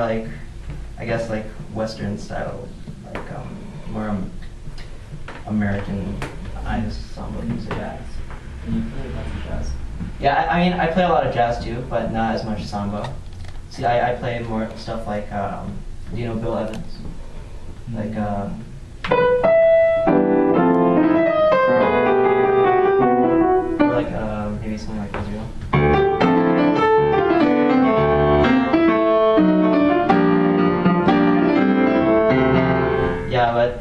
like, I guess like Western style, like more Americanized samba music. Jazz. Can you play lots of jazz? Yeah, I mean, I play a lot of jazz too, but not as much samba. See, I play more stuff like, do you know Bill Evans? Like, or like, maybe something like Israel. Yeah, but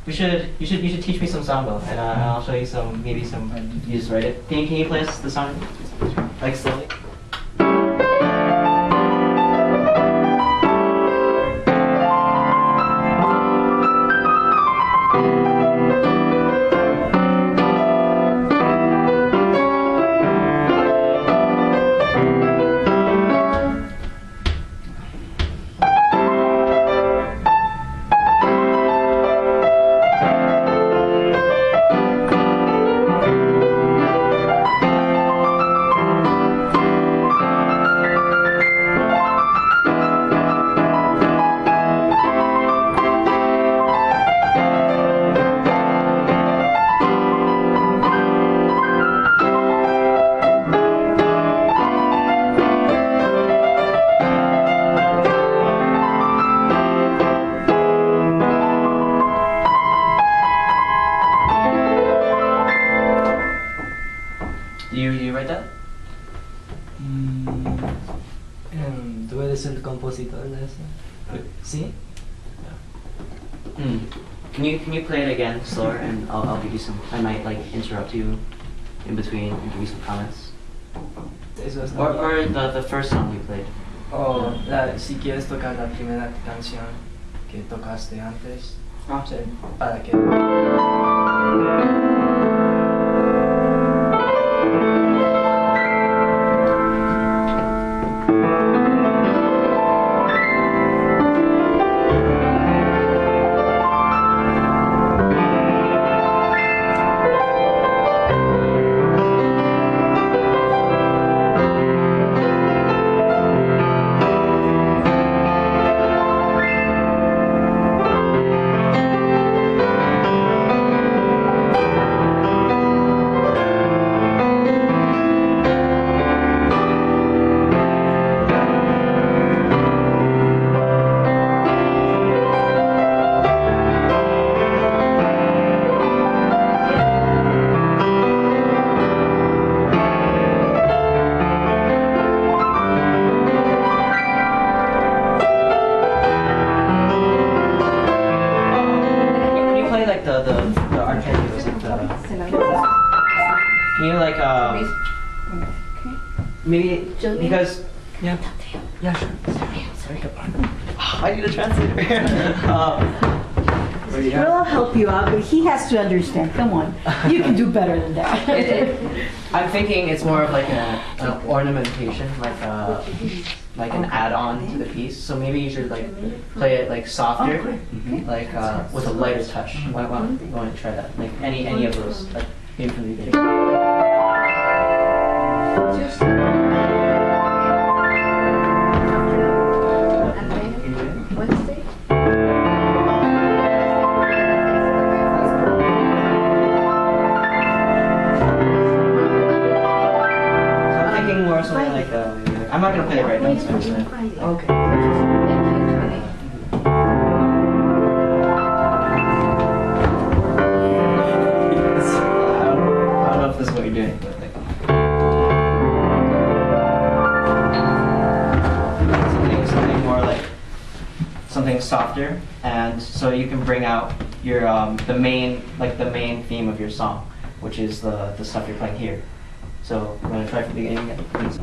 you should teach me some samba, and I'll show you some, maybe some. You just write it. Can you play us the song, like slowly? You write that? ¿Tú eres el compositor de eso? ¿Sí? Can you play it again slower, and I'll give you some. I might like interrupt you in between and give you some comments. Eso es Or the first song we played. O si quieres tocar la primera canción que tocaste antes, sí, para que... The arpeggios, like can you like maybe because Yeah, sure. I need a translator. Well, I'll help you out, but he has to understand. Come on, you can do better than that. I'm thinking it's more of like an ornamentation, like an add-on to the piece. So maybe you should like play it like softer, like with a lighter touch. Why don't you want to try that? Like any of those, like maybe from the beginning. Or something like I'm not gonna play it right now. Okay. I don't know if this is what you're doing, but like something more like something softer, and so you can bring out your the main theme of your song, which is the stuff you're playing here. So I'm gonna try from the beginning again, please.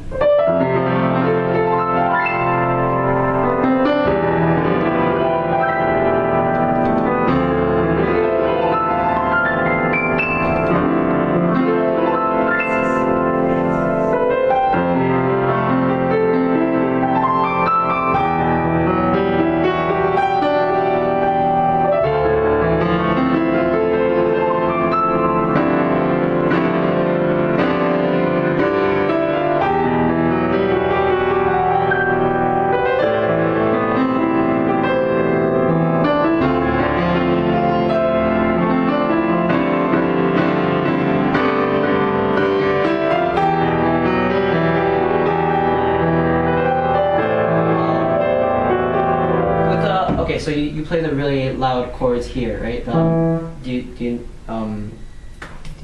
okay, so you play the really loud chords here, right? Do you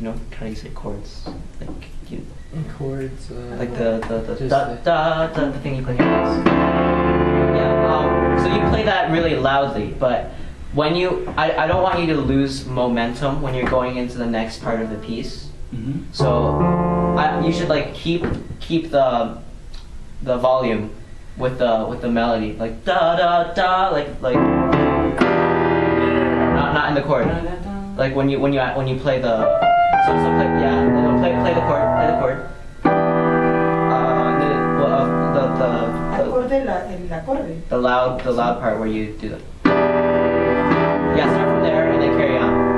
know how you say chords? Like you Chords. like the just the thing you play here. Yeah. So you play that really loudly, but when I don't want you to lose momentum when you're going into the next part of the piece. So you should like keep the volume with the melody, like da da da, like not in the chord. Like when you play the play the chord. The loud part where you do the start from there and then carry on.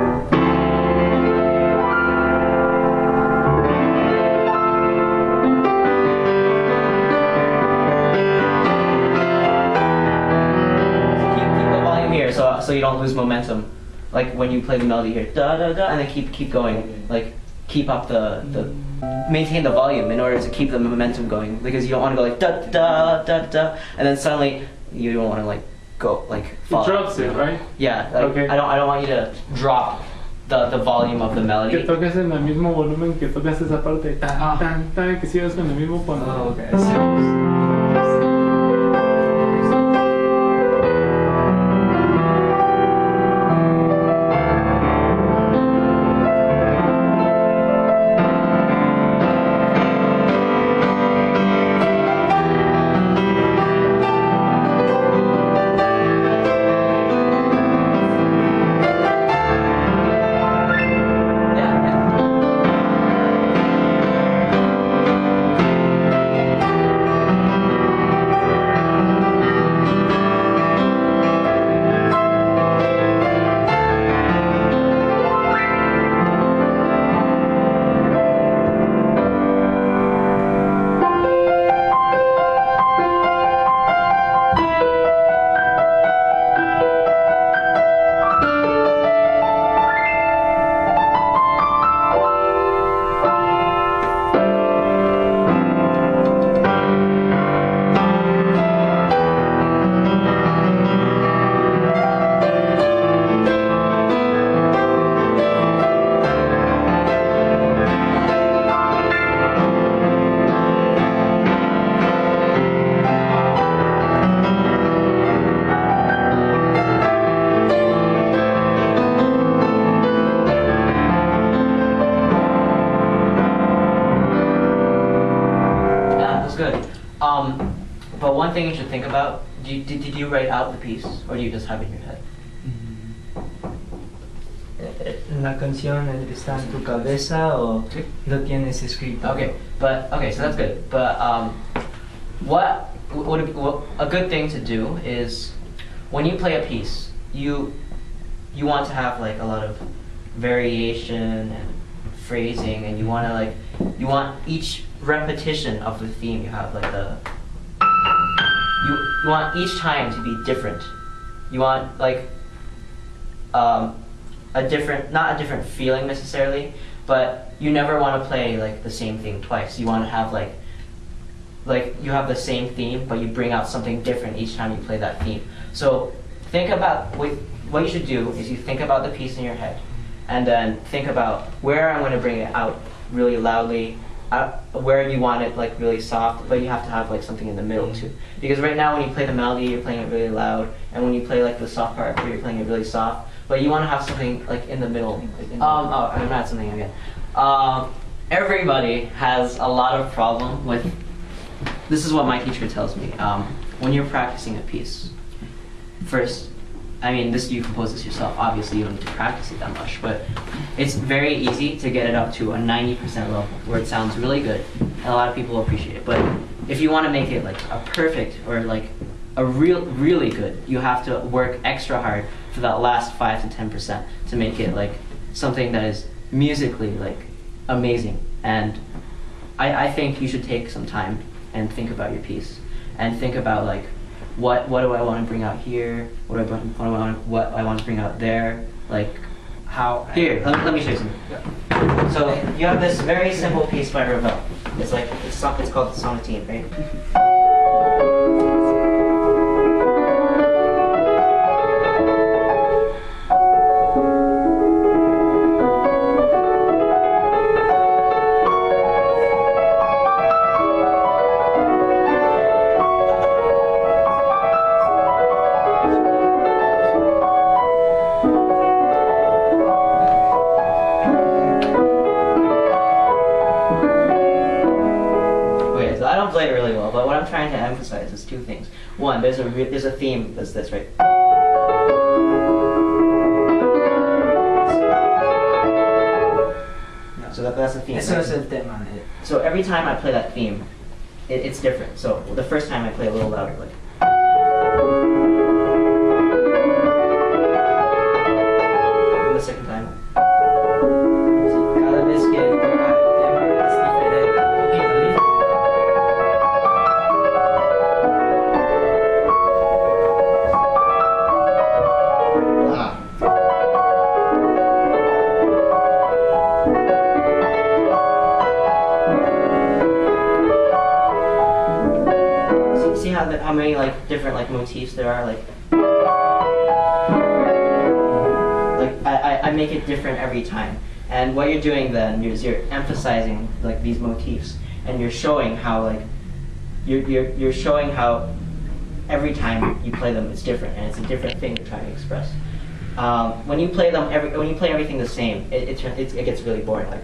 So you don't lose momentum, like when you play the melody here, da da da, and then keep going, like keep up maintain the volume in order to keep the momentum going, because you don't want to go like da da da da, and then suddenly you don't want to like go like fall. It drops it, right? Yeah, like, okay. I don't want you to drop the volume of the melody. Que toques en el mismo volumen que tocas esa parte, tan tan tan, que sigas con el mismo tono. Oh, okay. But one thing you should think about, did you write out the piece, or do you just have it in your head? ¿La canción está en tu cabeza o lo tienes escrito? Okay, so that's good. But what a good thing to do is when you play a piece, you want to have like a lot of variation and phrasing, and you want each repetition of the theme you have like you want each time to be different. You want like not a different feeling necessarily, but you never want to play like the same thing twice. You want to have like you have the same theme, but you bring out something different each time you play that theme. So think about what you should do is you think about the piece in your head, and then think about where I'm going to bring it out really loudly, where you want it like really soft, but you have to have like something in the middle too. Because right now when you play the melody, you're playing it really loud, and when you play like the soft part, you're playing it really soft. But you want to have something like in the middle. I'm not something again. Everybody has a lot of problem with. This is what my teacher tells me. When you're practicing a piece, first, I mean, you compose this yourself. Obviously, you don't need to practice it that much, but it's very easy to get it up to a 90% level where it sounds really good, and a lot of people appreciate it. But if you want to make it like a perfect or like a really good, you have to work extra hard for that last 5 to 10% to make it like something that is musically like amazing. And I think you should take some time and think about your piece and think about like what do I want to bring out here, what I want to bring out there, like how here. Let me show you something. Yeah. So you have this very simple piece by Ravel. It's called the Sonatine, right? I'm trying to emphasize is two things. One, there's a theme that's this, right? So that's the theme. Eso Right? es el tema. So every time I play that theme, it's different. So the first time I play a little louder, like. And the second time. Cada vez que toca el tema es diferente. Ah. See how many like different like motifs there are, like I make it different every time. And what you're doing then is you're emphasizing like these motifs, and you're showing how like you're showing how every time you play them it's different, and it's a different thing you're trying to express. When you play everything the same, it gets really boring. Like.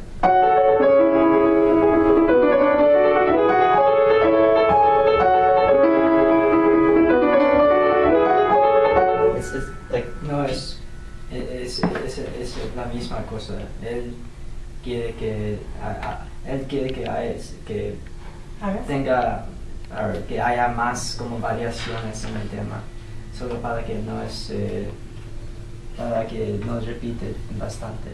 It's like No, es la misma cosa. Él quiere que tenga, que haya más como variaciones en el tema, solo para que no repite bastante.